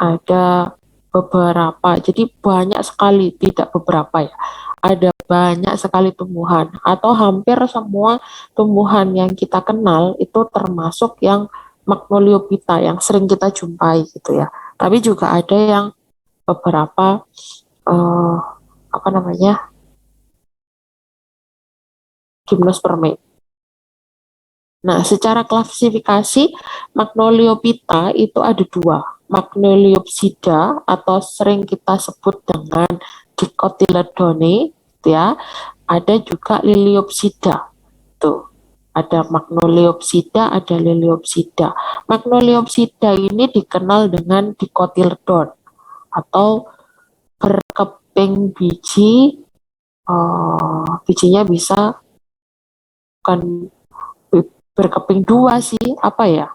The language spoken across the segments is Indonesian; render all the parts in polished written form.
ada beberapa, jadi banyak sekali, tidak beberapa ya, ada banyak sekali tumbuhan atau hampir semua tumbuhan yang kita kenal itu termasuk yang Magnoliophyta yang sering kita jumpai gitu ya. Tapi juga ada yang beberapa eh, apa namanya, gimnospermae. Nah, secara klasifikasi Magnoliophyta itu ada dua, Magnoliopsida atau sering kita sebut dengan Dicotyledone, gitu ya. Ada juga Liliopsida. Tuh, ada Magnoliopsida, ada Liliopsida. Magnoliopsida ini dikenal dengan Dicotyledon atau berkeping biji, bijinya bisa bukan berkeping dua sih, apa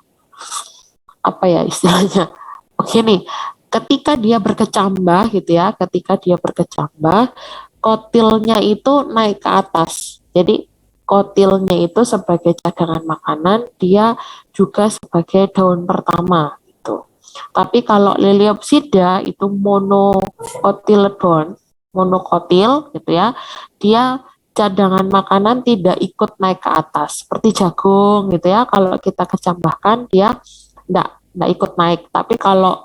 ya istilahnya. Oke nih, ketika dia berkecambah gitu ya, ketika dia berkecambah, kotilnya itu naik ke atas. Jadi kotilnya itu sebagai cadangan makanan, dia juga sebagai daun pertama gitu. Tapi kalau Liliopsida itu monocotyledon, monokotil gitu ya, dia cadangan makanan tidak ikut naik ke atas seperti jagung gitu ya. Kalau kita kecambahkan dia enggak ikut naik. Tapi kalau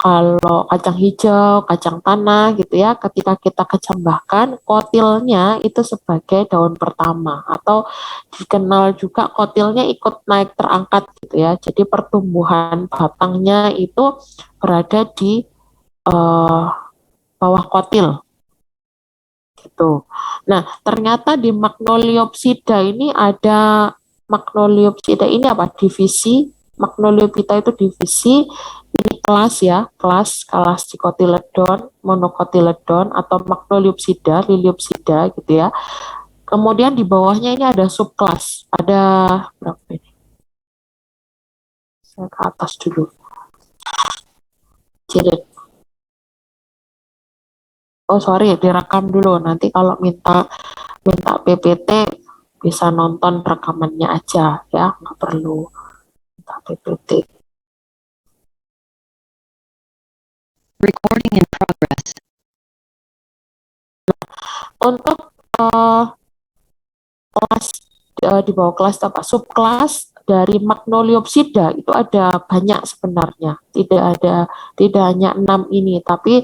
kalau kacang hijau, kacang tanah gitu ya, ketika kita kecambahkan, kotilnya itu sebagai daun pertama atau dikenal juga kotilnya ikut naik terangkat gitu ya. Jadi pertumbuhan batangnya itu berada di uh, bawah kotil gitu. Nah, ternyata di Magnoliopsida ini ada Magnoliopsida ini apa? Divisi. Magnoliophyta itu divisi, ini kelas ya, kelas Dicotyledon, Monocotyledon atau Magnoliopsida, Liliopsida gitu ya. Kemudian di bawahnya ini ada subkelas. Ada berapa ini? Saya ke atas dulu. Jadi, oh sorry, direkam dulu. Nanti kalau minta minta PPT bisa nonton rekamannya aja ya, nggak perlu minta PPT. Recording in progress. Untuk kelas di bawah kelas apa subkelas dari Magnoliopsida itu ada banyak sebenarnya, tidak hanya 6 ini, tapi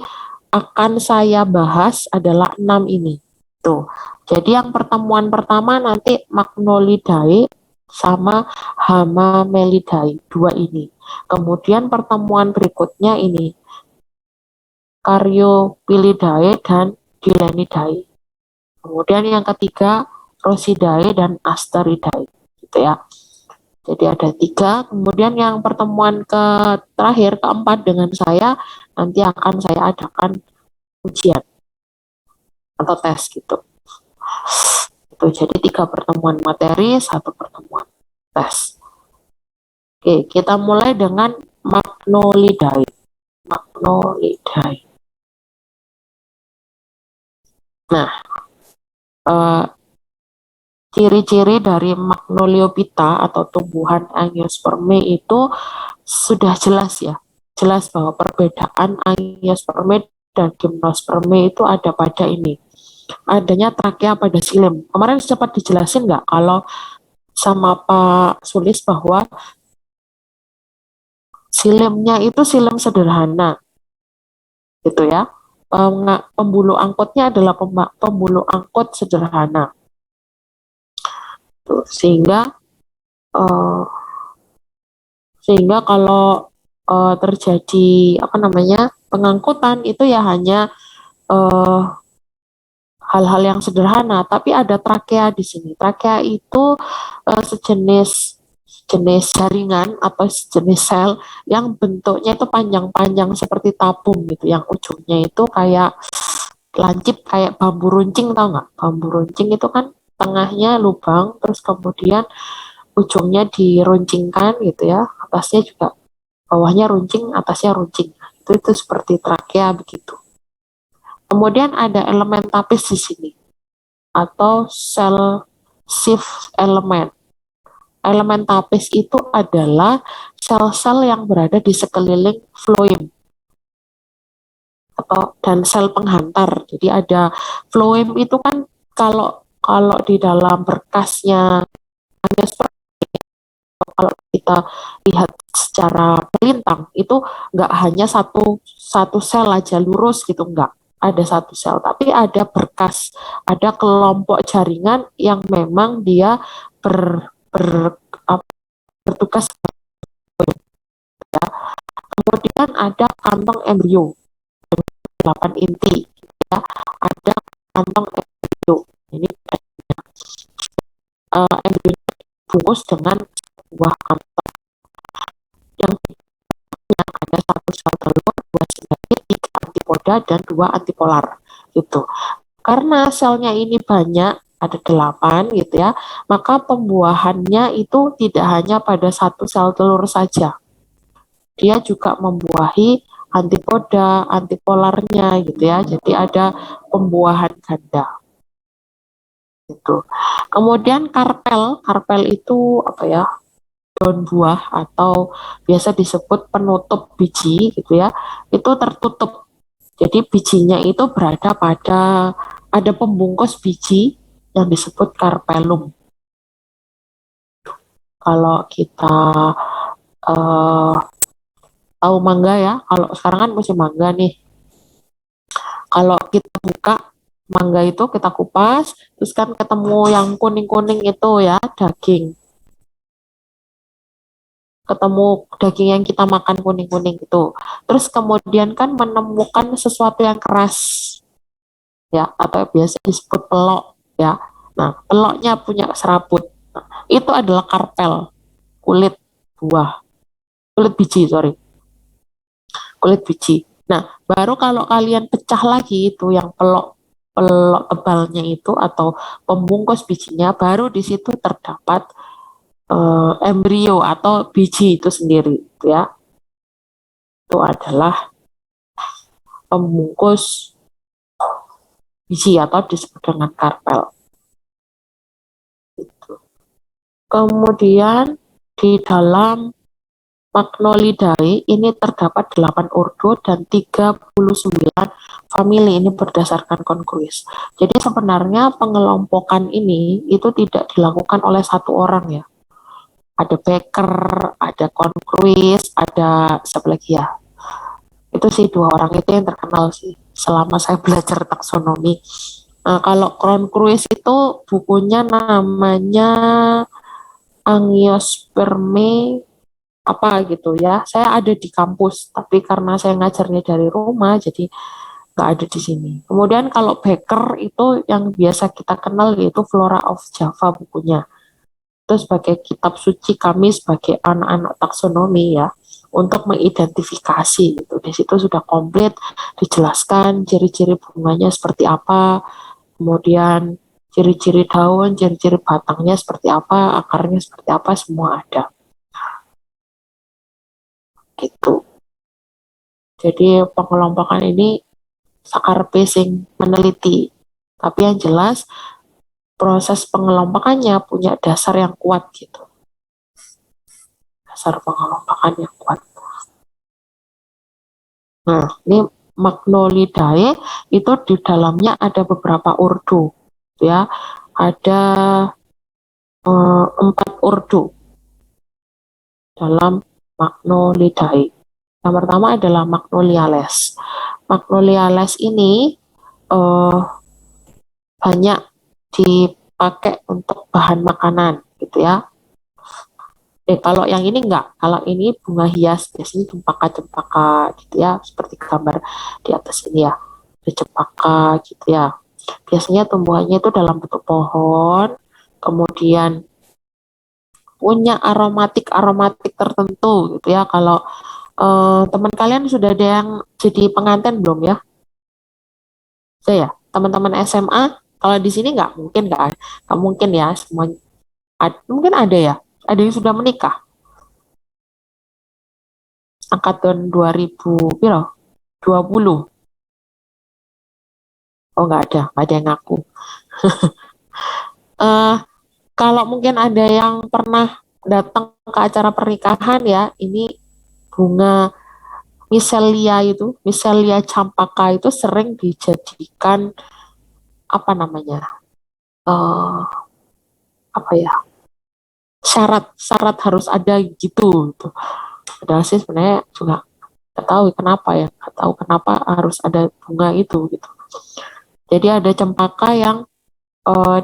akan saya bahas adalah 6 ini tuh. Jadi yang pertemuan pertama nanti Magnolidae sama Hamamelidae, dua ini. Kemudian pertemuan berikutnya ini Caryophyllaceae dan Dilenidae. Kemudian yang ketiga Rosidae dan Asteridae gitu ya. Jadi ada 3. Kemudian yang pertemuan terakhir keempat dengan saya nanti akan saya adakan ujian atau tes gitu. Itu jadi 3 pertemuan materi, 1 pertemuan tes. Oke, kita mulai dengan Magnolidae. Magnolidae. Nah, ciri-ciri dari Magnoliophyta atau tumbuhan Angiospermae itu sudah jelas ya. Jelas bahwa perbedaan Angiospermae dan Gymnospermae itu ada pada ini. Adanya trakea pada silim. Kemarin sempat dijelasin nggak kalau sama Pak Sulis bahwa silimnya itu silim sederhana gitu ya. Pembuluh angkutnya adalah pembuluh angkut sederhana. Tuh, uh, sehingga kalau terjadi apa namanya pengangkutan itu ya hanya hal-hal yang sederhana, tapi ada trakea di sini. Trakea itu sejenis jaringan atau sejenis sel yang bentuknya itu panjang-panjang seperti tabung gitu, yang ujungnya itu kayak lancip kayak bambu runcing, tau nggak? Bambu runcing itu kan tengahnya lubang, terus kemudian ujungnya diruncingkan gitu ya, atasnya juga bawahnya runcing, atasnya runcing. Itu seperti trakea begitu. Kemudian ada elemen tapis di sini atau sel shift element. Elemen tapis itu adalah sel-sel yang berada di sekeliling floem. atau dan sel penghantar. Jadi ada floem itu kan kalau kalau di dalam berkasnya angiosperm, kalau kita lihat secara melintang itu nggak hanya satu satu sel aja lurus gitu, nggak ada satu sel, tapi ada berkas, ada kelompok jaringan yang memang dia ber, bertugas. Kemudian ada kantong embrio 8 inti, ya. Ada kantong embrio ini, embrio bungkus dengan buah kantong yang ada satu sel telur, dua simbiotik, tiga antipoda, dan dua antipolar gitu. Karena selnya ini banyak, ada 8 gitu ya, maka pembuahannya itu tidak hanya pada satu sel telur saja, dia juga membuahi antipoda, antipolarnya gitu ya. Jadi ada pembuahan ganda gitu. Kemudian karpel, karpel itu apa ya? Daun buah atau biasa disebut penutup biji gitu ya. Itu tertutup. Jadi bijinya itu berada pada ada pembungkus biji yang disebut karpelum. Kalau kita uh, tahu mangga ya, kalau sekarang kan musim mangga nih. Kalau kita buka mangga itu kita kupas, terus kan ketemu yang kuning-kuning itu ya, daging. Ketemu daging yang kita makan kuning-kuning itu. Terus kemudian kan menemukan sesuatu yang keras ya, atau biasa disebut pelok ya. Nah, peloknya punya serabut. Nah, itu adalah karpel, kulit buah, kulit biji, sorry, kulit biji. Nah, baru kalau kalian pecah lagi itu yang pelok pelok tebalnya itu atau pembungkus bijinya, baru di situ terdapat embrio atau biji itu sendiri, ya. Itu adalah pembungkus biji atau disebut dengan karpel. Kemudian di dalam Magnolidae ini terdapat 8 ordo dan 39 famili, ini berdasarkan Concruis. Jadi sebenarnya pengelompokan ini itu tidak dilakukan oleh satu orang ya. Ada Becker, ada Concruis, ada siapa lagi ya? Itu sih 2 orang itu yang terkenal sih selama saya belajar taksonomi. Nah, kalau Concruis itu bukunya namanya Angiospermae apa gitu ya. Saya ada di kampus, tapi karena saya ngajarnya dari rumah, jadi nggak ada di sini. Kemudian kalau Becker itu yang biasa kita kenal yaitu Flora of Java bukunya. Itu sebagai kitab suci kami sebagai anak-anak taksonomi ya, untuk mengidentifikasi gitu. Di situ sudah komplit dijelaskan ciri-ciri bunganya seperti apa, kemudian ciri-ciri daun, ciri-ciri batangnya seperti apa, akarnya seperti apa, semua ada gitu. Jadi pengelompokan ini sakar sing meneliti. Tapi yang jelas proses pengelompokannya punya dasar yang kuat gitu. Dasar pengelompokan yang kuat. Nah, ini Magnolidae itu di dalamnya ada beberapa ordo, ya. Ada 4 ordo dalam Magnolidae. Yang pertama adalah Magnoliales. Magnoliales ini eh, banyak dipakai untuk bahan makanan gitu ya. Kalau yang ini enggak, kalau ini bunga hias biasanya cempaka-cempaka gitu ya, seperti gambar di atas ini ya, ada cempaka gitu ya. Biasanya tumbuhannya itu dalam bentuk pohon, kemudian punya aromatik tertentu gitu ya. Kalau teman kalian sudah ada yang jadi pengantin belum ya? Saya ya, teman-teman SMA, kalau di sini nggak mungkin ya semua. Mungkin ada ya, ada yang sudah menikah angkatan 2000 piro? 20. Oh nggak ada yang ngaku. eh Kalau mungkin ada yang pernah datang ke acara pernikahan ya, ini bunga Miselia campaka itu sering dijadikan apa namanya? eh apa ya? Syarat harus ada gitu. Padahal sih sebenarnya juga nggak tahu kenapa ya, nggak tahu kenapa harus ada bunga itu gitu. Jadi ada cempaka yang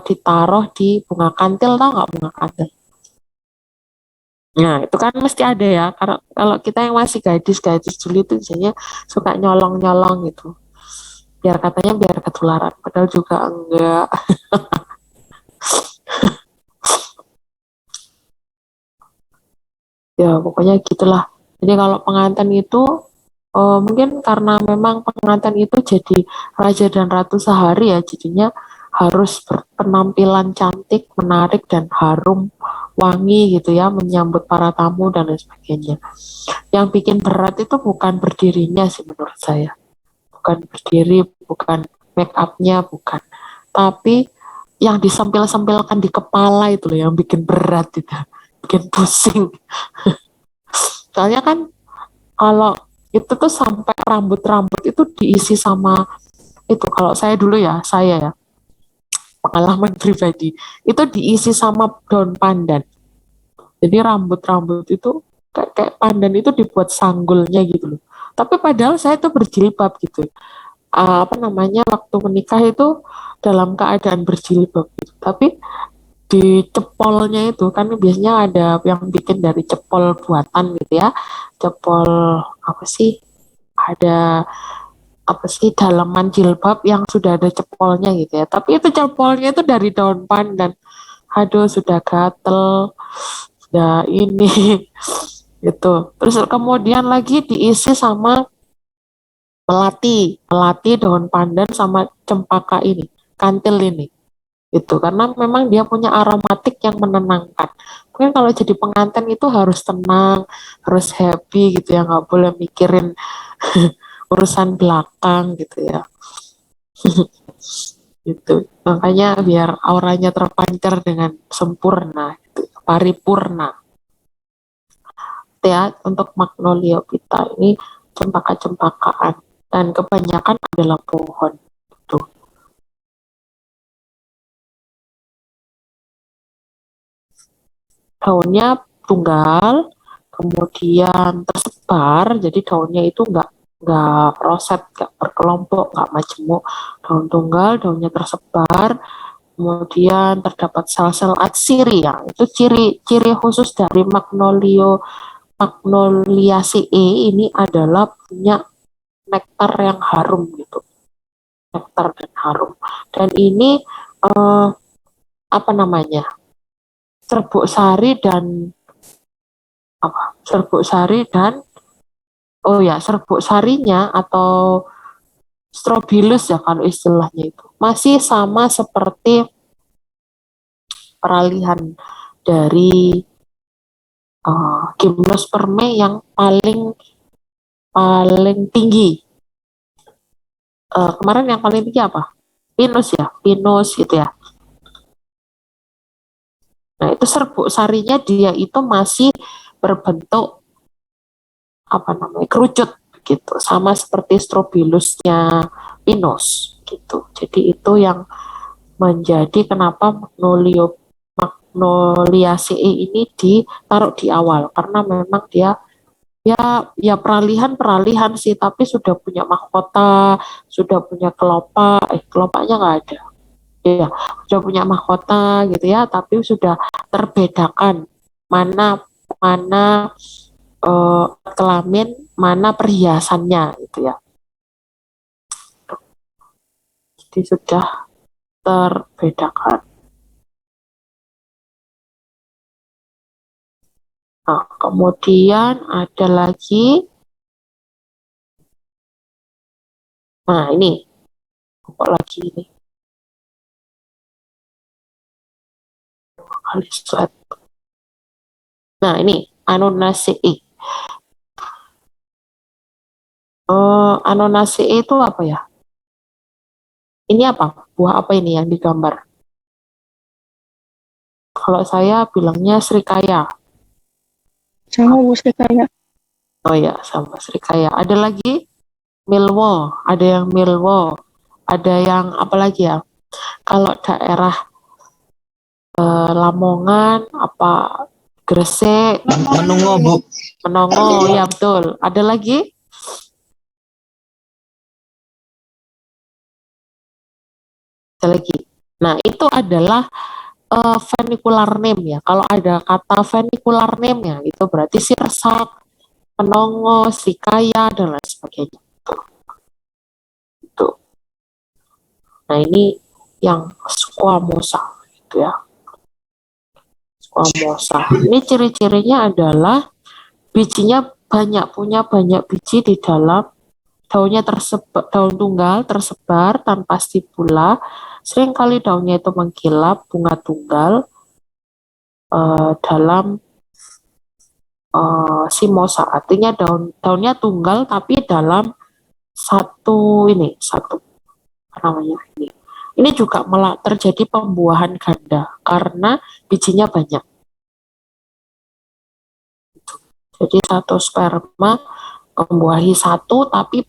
ditaruh di bunga kantil, tau nggak bunga kantil? Nah, itu kan mesti ada ya, karena kalau kita yang masih gadis-gadis dulu itu biasanya suka nyolong-nyolong gitu. Biar katanya biar ketularan, padahal juga enggak. Ya, pokoknya gitulah. Jadi kalau pengantin itu mungkin karena memang pengantin itu jadi raja dan ratu sehari ya, jadinya harus berpenampilan cantik, menarik dan harum, wangi gitu ya, menyambut para tamu dan lain sebagainya. Yang bikin berat itu bukan berdirinya sih menurut saya, bukan berdiri, bukan make upnya, bukan, tapi yang disempil-sempilkan di kepala itu loh yang bikin berat itu, bikin pusing. Soalnya kan kalau itu tuh sampai rambut-rambut itu diisi sama itu, kalau saya dulu ya, saya ya, pengalaman pribadi, itu diisi sama daun pandan. Jadi rambut-rambut itu kayak pandan itu dibuat sanggulnya gitu loh. Tapi padahal saya tuh berjilbab gitu. Apa namanya, waktu menikah itu dalam keadaan berjilbab gitu. Tapi di cepolnya itu kan biasanya ada yang bikin dari cepol buatan gitu ya. Cepol apa sih? Ada apa sih, dalaman jilbab yang sudah ada cepolnya gitu ya. Tapi itu cepolnya itu dari daun pandan. Aduh, sudah gatel, sudah ini gitu. Terus kemudian lagi diisi sama melati, melati daun pandan sama cempaka ini, kantil ini. Itu karena memang dia punya aromatik yang menenangkan. Mungkin kalau jadi pengantin itu harus tenang, harus happy gitu ya, nggak boleh mikirin urusan belakang gitu ya. Gitu. Makanya biar auranya terpancar dengan sempurna, gitu, paripurna. Ya, untuk Magnolia Vita ini cempaka-cempakaan dan kebanyakan adalah pohon. Gitu. Daunnya tunggal, kemudian tersebar, jadi daunnya itu nggak roset, nggak berkelompok, nggak majemuk. Daun tunggal, daunnya tersebar, kemudian terdapat sel-sel atsiri ya. Itu ciri-ciri khusus dari Magnoliaceae ini adalah punya nektar yang harum gitu, nektar dan harum. Dan ini eh, apa namanya? Serbuk sari dan serbuk sari dan oh ya, serbuk sarinya atau strobilus ya kalau istilahnya itu masih sama seperti peralihan dari gimnosperme yang paling paling tinggi. Kemarin yang paling tinggi apa? Pinus ya, pinus gitu ya. Nah, itu serbuk sarinya dia itu masih berbentuk apa namanya, kerucut gitu, sama seperti strobilusnya pinus gitu. Jadi itu yang menjadi kenapa Magnoliaceae ini ditaruh di awal, karena memang dia ya peralihan sih, tapi sudah punya mahkota, sudah punya kelopak, kelopaknya nggak ada. Ya, sudah punya mahkota gitu ya, tapi sudah terbedakan mana mana kelamin, mana perhiasannya gitu ya. Jadi sudah terbedakan. Nah, kemudian ada lagi, nah ini, kok lagi ini, kali sweat. Nah ini, Anonaceae. Anonaceae itu apa ya? Ini apa? Buah apa ini yang digambar? Kalau saya bilangnya serikaya. Sama Bu Sri kayak Oh ya, sama Srikaya. Ada lagi Milwo, ada yang Milwo, ada yang apa lagi ya? Kalau daerah Lamongan, apa Gresik, Menunggu, Bu. Menongo, ya betul. Ada lagi? Ada lagi. Nah, itu adalah vernacular name ya. Kalau ada kata vernacular name ya, itu berarti Sirsak, Penongo, Srikaya, dan lain sebagainya. Itu. Nah, ini yang squamosa gitu ya. Squamosa. Ini ciri-cirinya adalah bijinya banyak, punya banyak biji di dalam, daunnya tersebar, daun tunggal tersebar tanpa stipula, seringkali daunnya itu mengkilap, bunga tunggal dalam simosa, artinya daunnya tunggal tapi dalam satu apa namanya ini juga malah terjadi pembuahan ganda karena bijinya banyak. Jadi satu sperma membuahi satu, tapi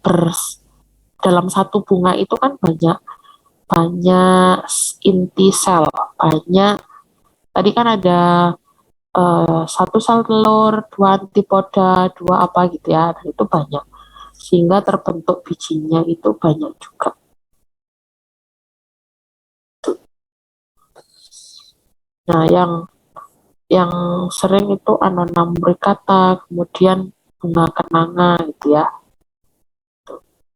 dalam satu bunga itu kan banyak banyak inti sel, banyak. Tadi kan ada satu sel telur, dua antipoda, dua apa gitu ya, dan itu banyak. Sehingga terbentuk bijinya itu banyak juga. Nah, yang sering itu Annona muricata, kemudian bunga kenanga gitu ya,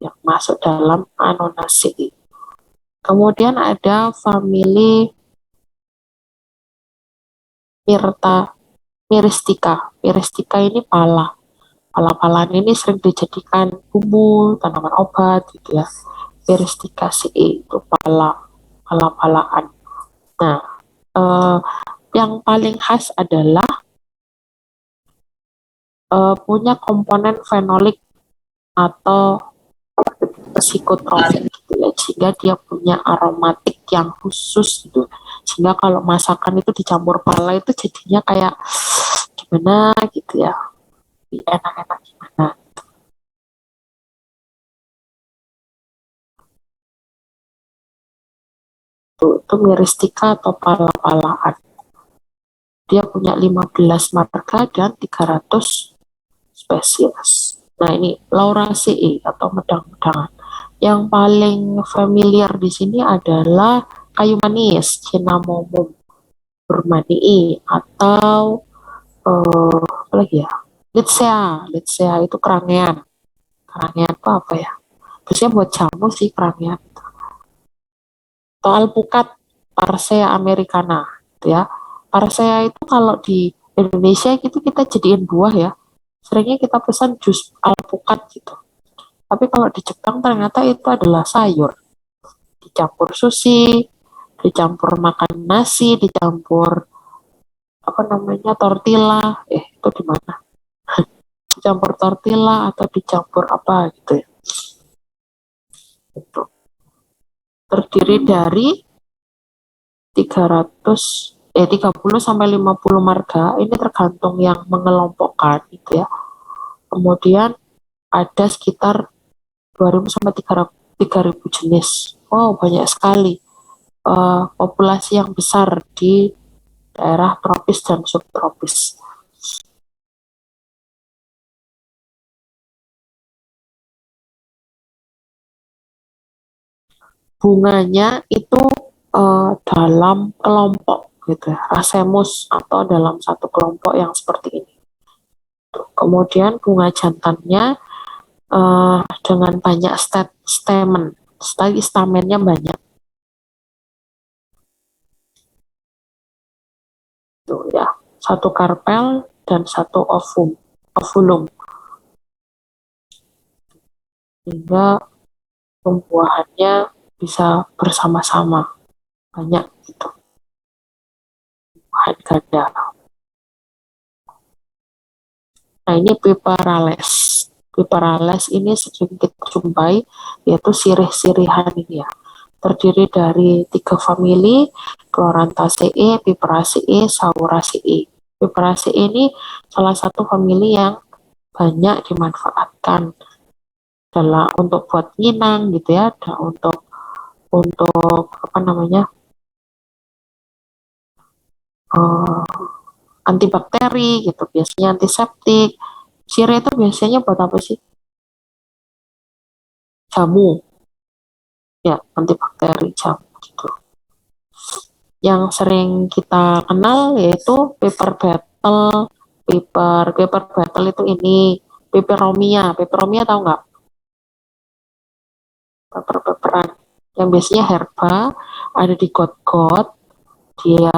yang masuk dalam Annonaceae. Kemudian ada famili Myristica. Myristica ini pala. Pala-palaan ini sering dijadikan bumbu, tanaman obat gitu ya. Myristica itu pala-palaan. Nah, yang paling khas adalah punya komponen fenolik atau psikotropik gitu ya, sehingga dia punya aromatik yang khusus gitu, sehingga kalau masakan itu dicampur pala itu jadinya kayak gimana gitu ya, enak-enak gimana. Itu Myristica atau pala-palaan. Dia punya 15 marga dan 300 spesies. Nah, ini Lauraceae atau medang-medangan. Yang paling familiar di sini adalah kayu manis, Cinnamomum burmanii, atau apa lagi ya? Litsea itu kerangian. Kerangian itu apa ya? Biasanya buat jamu sih kerangian. Atau alpukat, Parsley americana, gitu ya. Parsley itu kalau di Indonesia gitu kita jadiin buah ya. Seringnya kita pesan jus alpukat gitu. Tapi kalau di Jepang ternyata itu adalah sayur. Dicampur sushi, dicampur makan nasi, dicampur apa namanya tortilla. Itu di mana? Dicampur tortilla atau dicampur apa gitu ya. Itu terdiri dari 30 sampai 50 marga. Ini tergantung yang mengelompokkan gitu ya. Kemudian ada sekitar 2.000 sampai 3.000 jenis. Wow, banyak sekali. Populasi yang besar di daerah tropis dan subtropis. Bunganya itu dalam kelompok gitu ya, racemus atau dalam satu kelompok yang seperti ini. Kemudian bunga jantannya dengan banyak stamennya banyak. Tuh ya, satu karpel dan satu ovulum. Sehingga pembuahannya bisa bersama-sama banyak gitu. Buahan ganda. Nah, ini Piperales. Piperales ini sering kita jumpai, yaitu sirih-sirihan ini ya. Terdiri dari 3 famili, Chlorantaceae, Piperaceae, Sauraceae. Piperaceae ini salah satu famili yang banyak dimanfaatkan dalam untuk buat nginang gitu ya, untuk apa namanya, eh, antibakteri gitu, biasanya antiseptik. Sirih itu biasanya buat apa sih? Jamu, ya antibakteri jamu gitu. Yang sering kita kenal yaitu paper battle, paper battle itu ini peperomia tahu nggak? Paper-paperan yang biasanya herba, ada di got-got, dia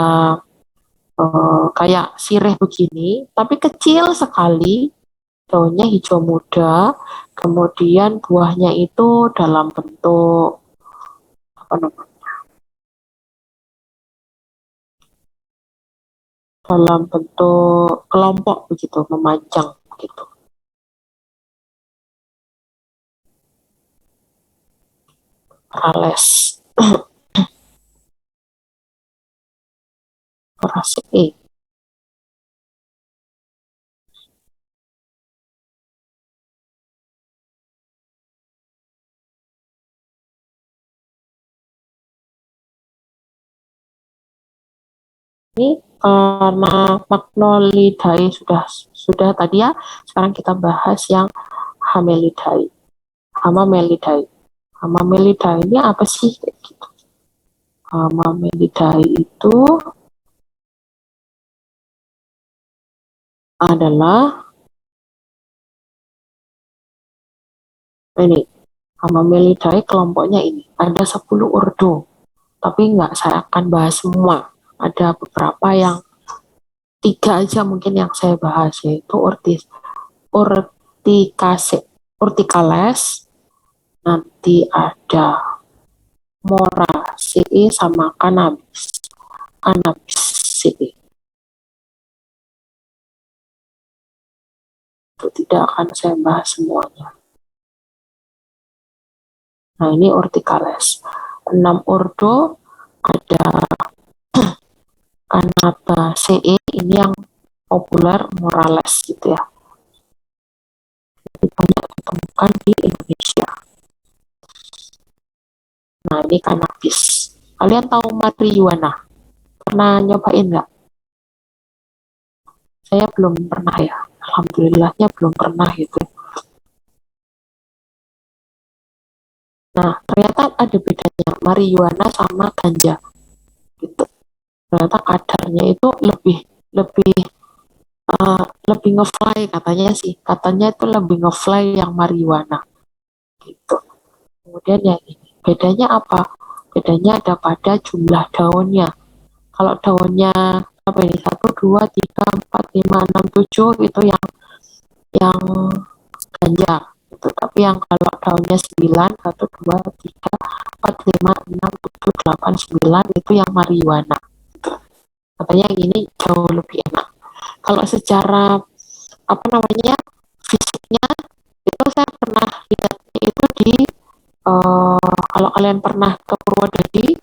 kayak sirih begini, tapi kecil sekali, daunnya hijau muda, kemudian buahnya itu dalam bentuk apa namanya? Dalam bentuk kelompok begitu, memanjang begitu. Parales, Parase. Ini karena Magnolidae sudah tadi ya, sekarang kita bahas yang Hamelidae. Hamamelidae. Hamamelidae ini apa sih? Kayak gitu. Hamamelidae itu adalah ini. Hamamelidae kelompoknya ini. Ada 10 ordo, tapi nggak saya akan bahas semua. Ada beberapa yang tiga aja mungkin yang saya bahas, yaitu urticase, urticales, nanti ada Moraceae sama Cannabiceae. Itu tidak akan saya bahas semuanya. Nah, ini urticales. 6 ordo, ada Cannabaceae, ini yang populer Morales gitu ya. Jadi banyak ditemukan di Indonesia. Nah, ini cannabis. Kalian tahu marijuana? Pernah nyobain nggak? Saya belum pernah ya. Alhamdulillahnya belum pernah gitu. Nah, ternyata ada bedanya marijuana sama ganja gitu. Ternyata kadarnya itu lebih lebih lebih ngefly katanya sih. Katanya itu lebih ngefly yang marijuana gitu. Kemudian yang ini bedanya apa? Bedanya ada pada jumlah daunnya. Kalau daunnya apa ini, satu dua tiga empat lima enam tujuh itu yang ganja gitu. Tapi yang kalau daunnya 9 1 2 3 4 5 6 7 8 9 itu yang marijuana gitu. Katanya yang ini jauh lebih enak. Kalau secara apa namanya, fisiknya, itu saya pernah lihat itu di kalau kalian pernah ke Purwodadi,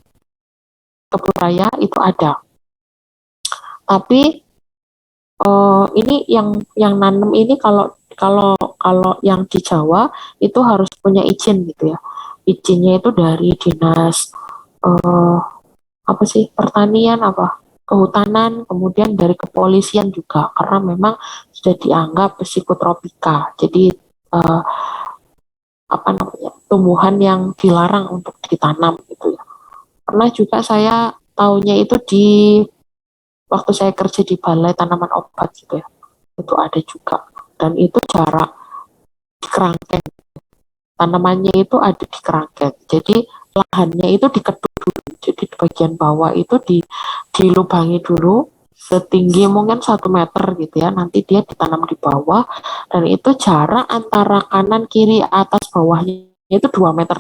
Kebun Raya itu ada. Tapi ini yang nanem ini kalau kalau kalau yang di Jawa itu harus punya izin gitu ya. Izinnya itu dari dinas eh, apa sih, pertanian apa kehutanan, kemudian dari kepolisian juga karena memang sudah dianggap psikotropika. Jadi eh, apa namanya, tumbuhan yang dilarang untuk ditanam gitu ya. Pernah juga saya tahunya itu di waktu saya kerja di Balai Tanaman Obat gitu ya, itu ada juga, dan itu jarak di kerangkeng, tanamannya itu ada di kerangkeng, jadi lahannya itu diketuk dulu, jadi di bagian bawah itu dilubangi dulu setinggi mungkin 1 meter gitu ya, nanti dia ditanam di bawah, dan itu jarak antara kanan kiri atas bawahnya itu 2 meter,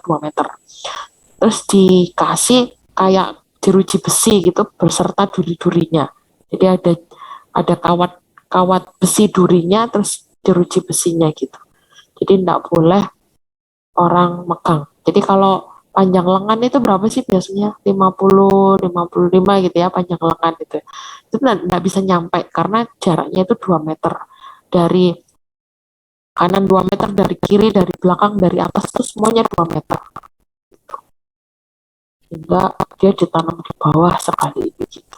terus dikasih kayak jeruji besi gitu beserta duri-durinya, jadi ada kawat kawat besi durinya terus jeruji besinya gitu, jadi tidak boleh orang megang. Jadi kalau panjang lengan itu berapa sih biasanya? 50, 55 gitu ya panjang lengan itu. Itu enggak bisa nyampe karena jaraknya itu 2 meter dari kanan 2 meter, dari kiri, dari belakang, dari atas tuh semuanya 2 meter. Sehingga dia ditanam di bawah sekali begitu.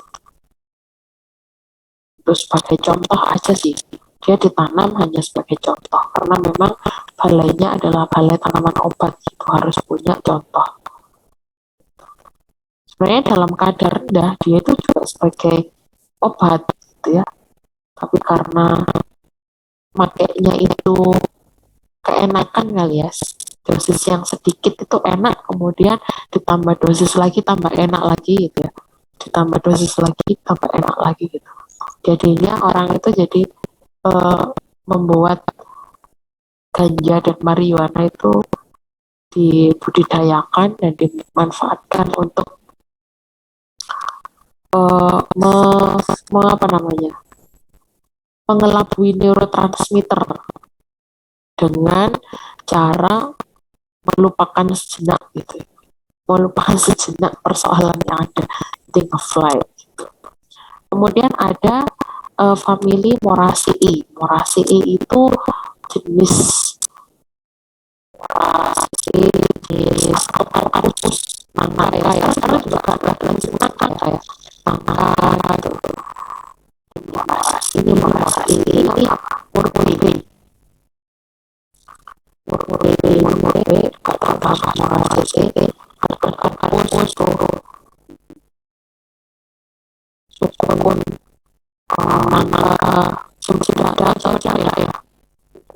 Terus sebagai contoh aja sih, dia ditanam hanya sebagai contoh karena memang balainya adalah balai tanaman obat, itu harus punya contoh. Sebenarnya dalam kadar rendah dia itu juga sebagai obat gitu ya, tapi karena makainya itu keenakan kali ya, dosis yang sedikit itu enak, kemudian ditambah dosis lagi tambah enak lagi gitu ya, ditambah dosis lagi tambah enak lagi gitu, jadinya orang itu jadi eh, membuat ganja dan marijuana itu dibudidayakan dan dimanfaatkan untuk me, apa namanya, mengelabui neurotransmitter dengan cara melupakan sejenak gitu, melupakan sejenak persoalan yang ada, think of life. Kemudian ada famili Moraceae. Moraceae itu jenis jenis eukaliptus, mangga ya. Sekarang juga ada jenis mangga kayak mangga gitu. Moraceae ini murmuri, kata Moraceae eukaliptus sukun mangga sudah ada atau ya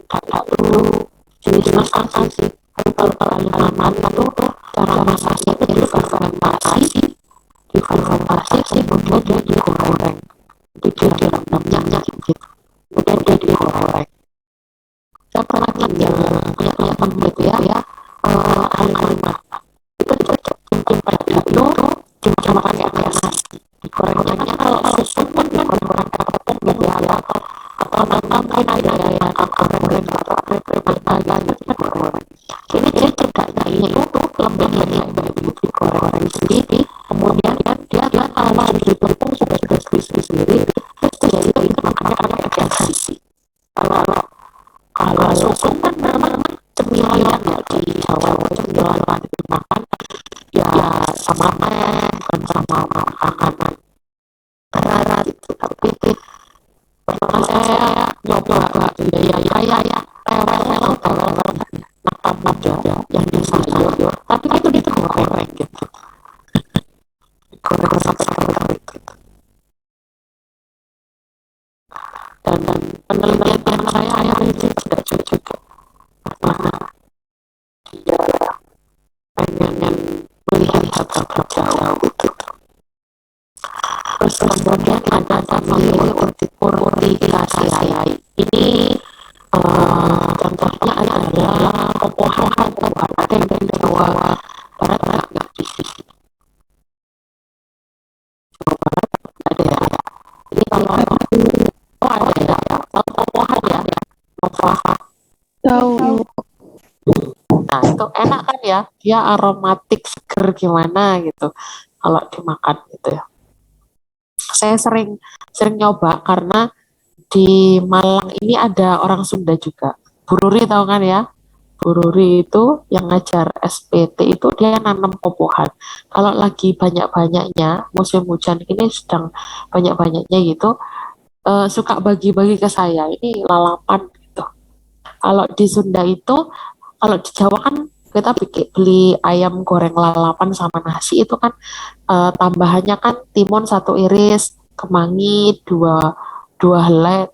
ada dulu jenis masakan sih. Kalau tanaman itu cara masaknya itu difermentasi sih, kemudian dia digoreng, jadi dia direndamnya gitu, kemudian dia digoreng. Saya pernah tinggal punya teman gitu ya, anak-anak itu tempat itu cuma pakai nasi, digorengnya kalau susu pun digoreng pakai tepung gitu ya, atau mungkin ada yang goreng atau apa gitu digoreng. Jadi dia cedaknya itu lembek-lembek gitu digoreng sendiri, kemudian dia kalau di tepung sudah crispy sendiri, terus dia itu makanya pakai nasi. Kalau kalau susu kan memang cemilan ya di Jawa, cemilan dimakan ya sama teh, bukan sama makanan berat itu. Tapi pernah saya nyoba ya tewel napa muda yang di sayur, tapi itu digoreng gitu, digoreng sampai gitu. Dan penelitian saya itu tidak juga karena dia pengen melihat seberapa jauh itu. Terus kemudian ada famili Urticaceae. Ini contohnya adalah pepohonan kabupaten Jawa Barat, nggak di Jawa Barat ada ya. Jadi kalau ada ya, kalau pepohonan ya, Nova. Tahu. Nah itu enak kan ya, dia aromatik seger gimana gitu kalau dimakan gitu ya. Saya sering sering nyoba karena di Malang ini ada orang Sunda juga. Bu Ruri tahu kan ya? Bu Ruri itu yang ngajar SPT itu dia nanam popohan. Kalau lagi banyak-banyaknya musim hujan ini sedang banyak-banyaknya gitu, suka bagi-bagi ke saya. Ini lalapan gitu. Kalau di Sunda itu, kalau di Jawa kan kita bikin beli ayam goreng lalapan sama nasi itu kan tambahannya kan timun 1 iris, kemangi dua helai,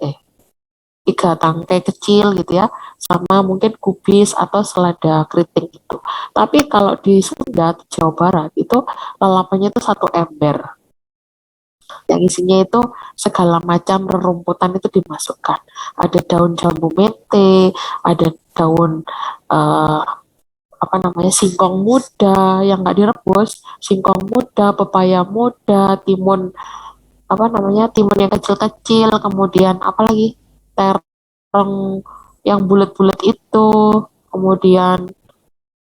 3 tangkai kecil gitu ya, sama mungkin kubis atau selada keriting itu. Tapi kalau di Sunda, Jawa Barat itu lalapannya itu 1 ember, yang isinya itu segala macam rerumputan itu dimasukkan. Ada daun jambu mente, ada daun uh, apa namanya, singkong muda yang nggak direbus, singkong muda, pepaya muda, timun apa namanya, timun yang kecil-kecil, kemudian apa lagi, terong yang bulat-bulat itu, kemudian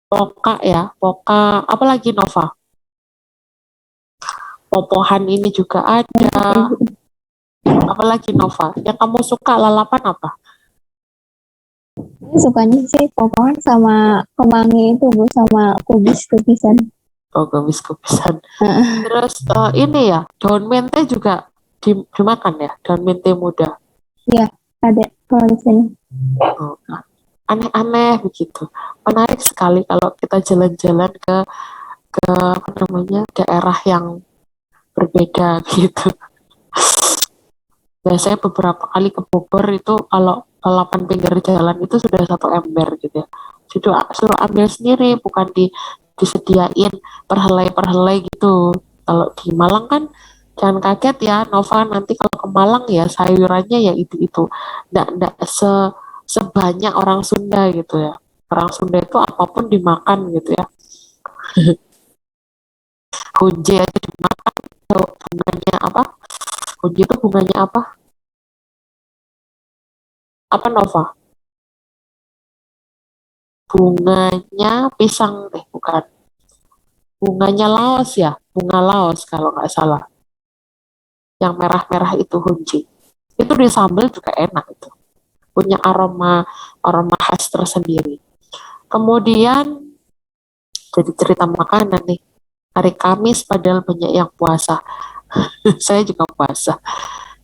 poka ya, poka, apalagi Nova, popohan ini juga ada, apalagi Nova, yang kamu suka lalapan apa? Ini sukanya sih potongan sama kemangi itu Bu, sama kubis-kubisan. Oh, kubis-kubisan. Heeh. Terus ini ya, daun mente juga dimakan ya, daun mente muda. Iya, ada kalau di sini. Oh, nah, aneh-aneh begitu. Menarik sekali kalau kita jalan-jalan ke apa namanya daerah yang berbeda gitu. Biasanya beberapa kali ke Bogor itu kalau balapan pinggir jalan itu sudah satu ember gitu ya. Suruh ambil sendiri, bukan disediain perhelai-perhelai gitu. Kalau di Malang kan jangan kaget ya Nova, nanti kalau ke Malang ya sayurannya ya itu-itu. Nggak sebanyak orang Sunda gitu ya. Orang Sunda itu apapun dimakan gitu ya. Hunje aja dimakan. Tuh, bunganya apa? Hunje itu bunganya apa? Apa Nova? Bunganya pisang bukan. Bunganya Laos ya, bunga Laos kalau nggak salah. Yang merah-merah itu hunji. Itu di sambal juga enak itu. Punya aroma aroma khas tersendiri. Kemudian jadi cerita makanan nih. Hari Kamis padahal banyak yang puasa. Saya juga puasa.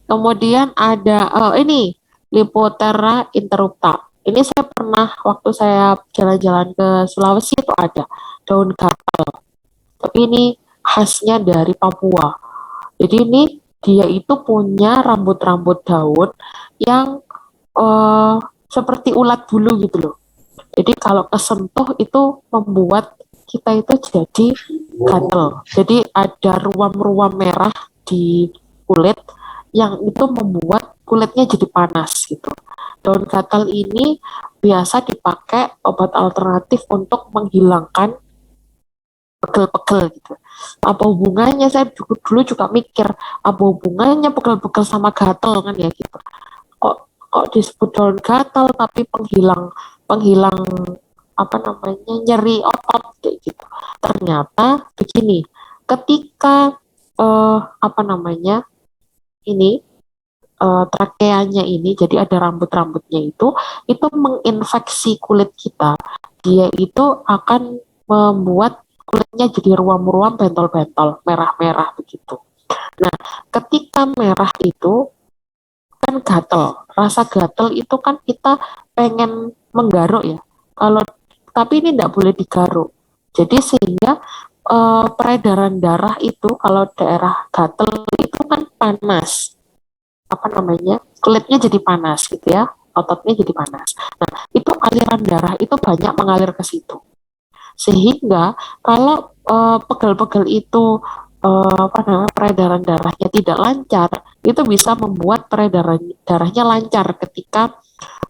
Kemudian ada ini Lipotera interrupta. Ini saya pernah waktu saya jalan-jalan ke Sulawesi itu ada daun gatal. Tapi ini khasnya dari Papua. Jadi ini dia itu punya rambut-rambut daun yang eh, seperti ulat bulu gitu loh. Jadi kalau kesentuh itu membuat kita itu jadi gatel. Jadi ada ruam-ruam merah di kulit yang itu membuat kulitnya jadi panas gitu. Daun gatal ini biasa dipakai obat alternatif untuk menghilangkan pegel-pegel gitu. Apa hubungannya, saya dulu juga mikir, apa hubungannya pegel-pegel sama gatal kan ya gitu. Kok kok disebut daun gatal tapi penghilang penghilang apa namanya nyeri otot kayak gitu. Ternyata begini, ketika apa namanya ini trakeanya ini jadi ada rambut-rambutnya itu menginfeksi kulit kita. Dia itu akan membuat kulitnya jadi ruam-ruam bentol-bentol merah-merah begitu. Nah, ketika merah itu kan gatel. Rasa gatel itu kan kita pengen menggaruk ya. Kalau tapi ini tidak boleh digaruk. Jadi sehingga peredaran darah itu kalau daerah gatel itu kan panas. Apa namanya? Kulitnya jadi panas gitu ya. Ototnya jadi panas. Nah, itu aliran darah itu banyak mengalir ke situ. Sehingga kalau pegel-pegel itu apa namanya peredaran darahnya tidak lancar, itu bisa membuat peredaran darahnya lancar ketika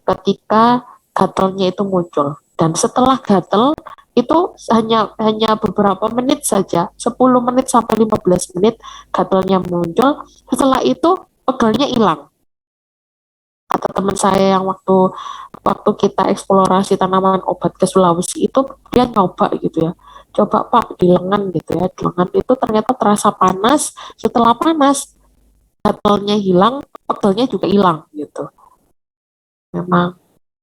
ketika gatalnya itu muncul. Dan setelah gatal itu hanya hanya beberapa menit saja, 10 menit sampai 15 menit gatalnya muncul. Setelah itu pegelnya hilang. Kata teman saya yang waktu waktu kita eksplorasi tanaman obat ke Sulawesi itu dia nyoba gitu ya. Coba Pak di lengan gitu ya. Di lengan itu ternyata terasa panas. Setelah panas, gatalnya hilang, pegelnya juga hilang gitu. Memang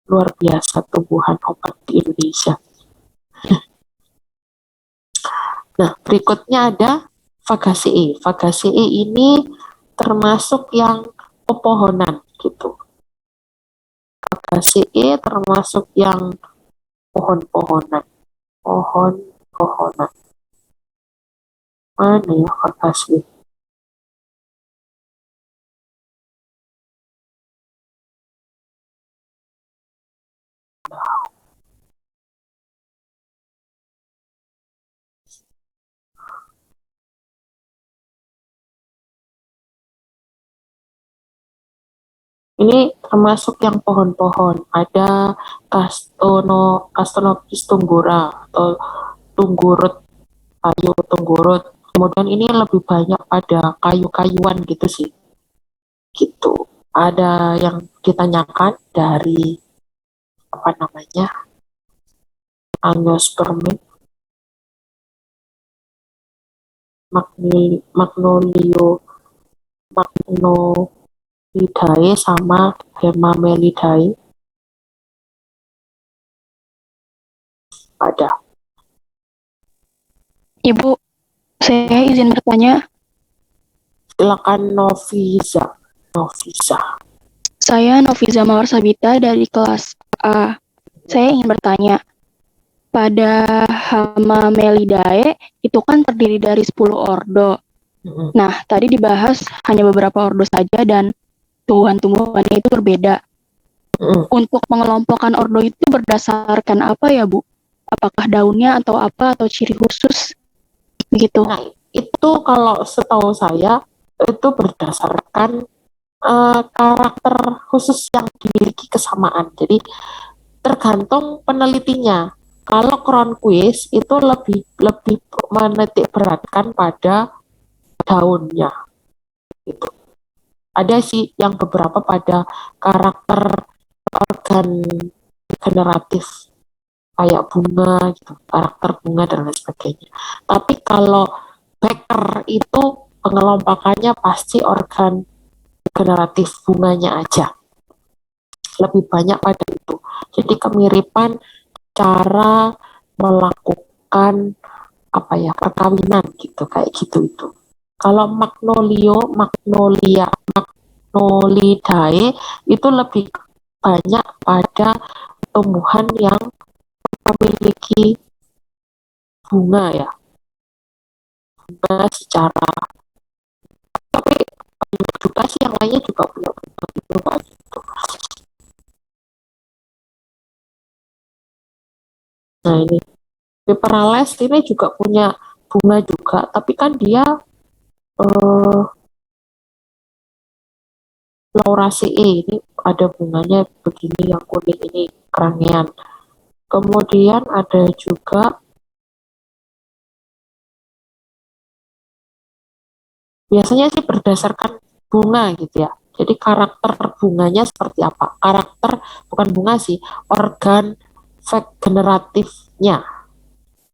luar biasa tumbuhan obat di Indonesia. Nah, berikutnya ada Fagaceae. Fagaceae ini termasuk yang pepohonan gitu. Fagaceae termasuk yang pohon-pohonan. Pohon-pohonan. Mana ya Fagaceae? Ini termasuk yang pohon-pohon. Ada Castonopsis tunggura atau tunggurut, kayu tunggurut. Kemudian ini lebih banyak pada kayu-kayuan gitu sih. Gitu. Ada yang ditanyakan dari apa namanya? Angiospermae, Magnolio, Magnolidae sama Hemamelidae. ada. Ibu, saya izin bertanya. Silakan Noviza. Noviza. Saya Noviza Mawarsabita dari kelas A. Saya ingin bertanya, pada Hama Melidae itu kan terdiri dari 10 ordo. Nah, tadi dibahas hanya beberapa ordo saja dan tumbuhan-tumbuhannya itu berbeda. Untuk mengelompokkan ordo itu berdasarkan apa ya, Bu? Apakah daunnya atau apa, atau ciri khusus? Begitu. Nah, itu kalau setahu saya itu berdasarkan karakter khusus yang dimiliki kesamaan. Jadi tergantung penelitinya. Kalau Cronquist itu lebih lebih menitik beratkan pada daunnya. Gitu. Ada sih yang beberapa pada karakter organ generatif kayak bunga gitu, karakter bunga dan lain sebagainya. Tapi kalau Becker itu pengelompokannya pasti organ generatif bunganya aja, lebih banyak pada itu. Jadi kemiripan cara melakukan apa ya, perkawinan gitu, kayak gitu itu. Kalau Magnolidae itu lebih banyak pada tumbuhan yang memiliki bunga ya, bunga secara, tapi juga sih yang lainnya juga punya bunga gitu, kayak gitu. Nah ini Piperales ini juga punya bunga juga, tapi kan dia Lauraceae ini ada bunganya begini, yang kuning ini kerangian. Kemudian ada juga biasanya sih berdasarkan bunga gitu ya. Jadi karakter bunganya seperti apa? Karakter bukan bunga sih, organ generatifnya,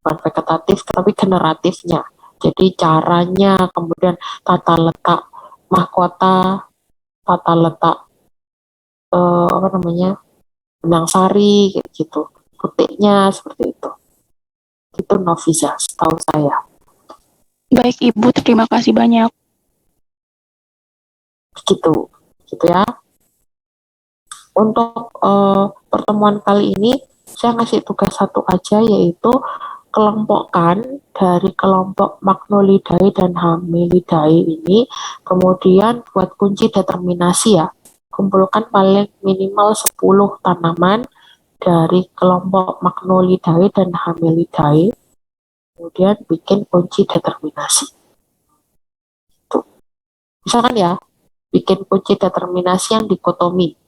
bukan vegetatif tapi generatifnya. Jadi caranya, kemudian tata letak mahkota, tata letak apa namanya, benang sari kayak gitu, putiknya seperti itu. Itu Novisa setahu saya. Baik, Ibu, terima kasih banyak. Gitu, gitu ya. Untuk pertemuan kali ini saya ngasih tugas satu aja, yaitu kelompokkan dari kelompok Magnolidae dan Hamelidae ini, kemudian buat kunci determinasi ya. Kumpulkan paling minimal 10 tanaman dari kelompok Magnolidae dan Hamelidae, kemudian bikin kunci determinasi. Tuh. Misalkan ya, bikin kunci determinasi yang dikotomi.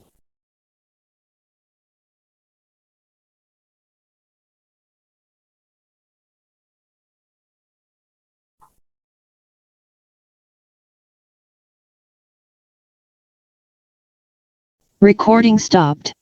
Recording stopped.